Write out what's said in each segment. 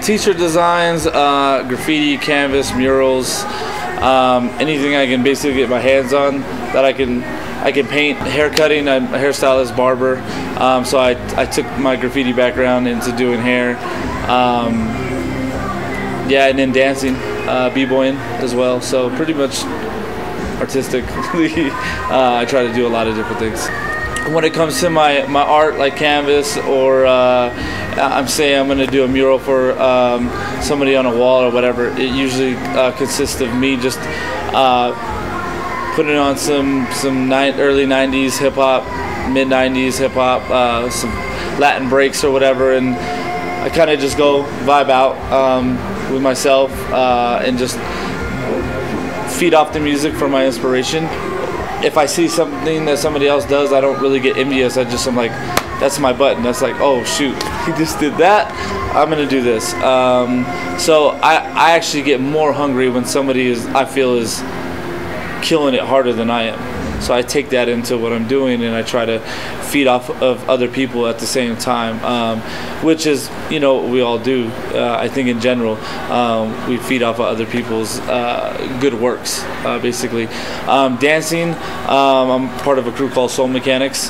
T-shirt designs, graffiti, canvas, murals, anything I can basically get my hands on that I can paint. Haircutting, I'm a hairstylist, barber, so I took my graffiti background into doing hair. Yeah, and then dancing, b-boying as well. So pretty much artistically, I try to do a lot of different things. When it comes to my art, like canvas, or I'm saying I'm going to do a mural for somebody on a wall or whatever, it usually consists of me just putting on some early 90s hip hop, mid 90s hip hop, some Latin breaks or whatever, and I kind of just go vibe out with myself and just feed off the music for my inspiration. If I see something that somebody else does, I don't really get envious. I'm like, that's my button. That's like, oh shoot, he just did that. I'm gonna do this. So I actually get more hungry when somebody I feel is killing it harder than I am. So I take that into what I'm doing, and I try to feed off of other people at the same time, which is, what we all do. I think in general, we feed off of other people's good works, basically. Dancing, I'm part of a crew called Soul Mechanics,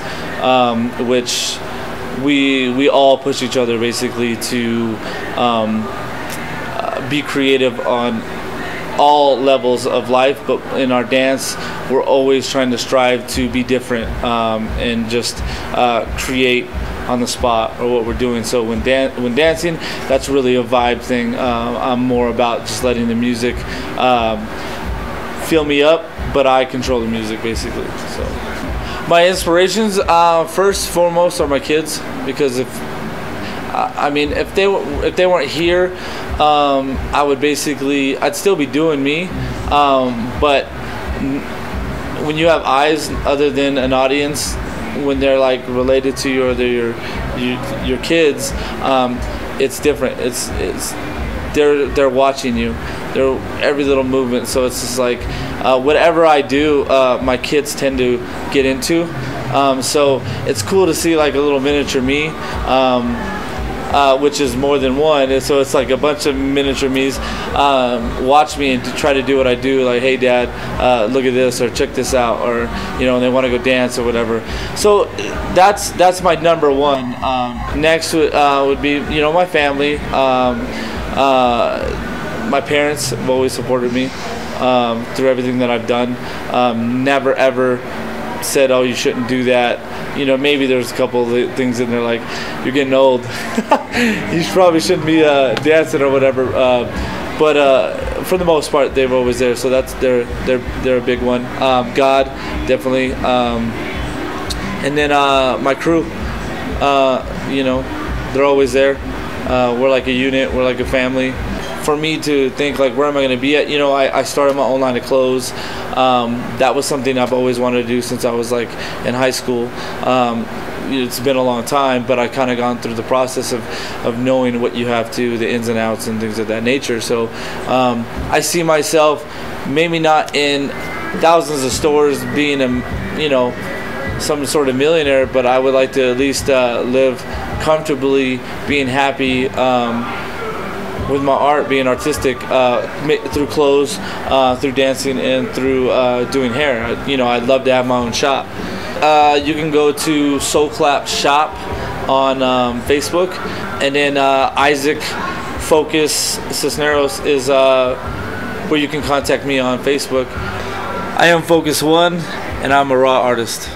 which we all push each other basically to be creative on all levels of life, but in our dance we're always trying to strive to be different and just create on the spot or what we're doing. So when dancing, that's really a vibe thing. I'm more about just letting the music fill me up, but I control the music basically. So my inspirations, first and foremost, are my kids, because if they weren't here, I'd still be doing me, but when you have eyes other than an audience, when they're like related to you or they're your kids, it's different. They're watching you, they're every little movement. So it's just like whatever I do, my kids tend to get into. So it's cool to see like a little miniature me. Which is more than one, and so it's like a bunch of miniature me's watch me and to try to do what I do, like, hey dad, look at this, or check this out, or and they want to go dance or whatever. So that's my number one. Next would be my family. My parents have always supported me through everything that I've done. Never ever said, oh, you shouldn't do that. Maybe there's a couple of things in there like, you're getting old, you probably shouldn't be dancing or whatever, but for the most part they're always there. So that's they're a big one. God, definitely, and then my crew, they're always there. We're like a unit, we're like a family. For me to think like, where am I going to be at? I started my own line of clothes. That was something I've always wanted to do since I was like in high school. It's been a long time, but I kind of gone through the process of knowing what you have to, the ins and outs and things of that nature. So I see myself maybe not in thousands of stores being some sort of millionaire, but I would like to at least live comfortably, being happy, with my art, being artistic, through clothes, through dancing, and through doing hair. I'd love to have my own shop. You can go to Soul Clap Shop on Facebook, and then Isaac Focus Cisneros is where you can contact me on Facebook. I am Focus One, and I'm a raw artist.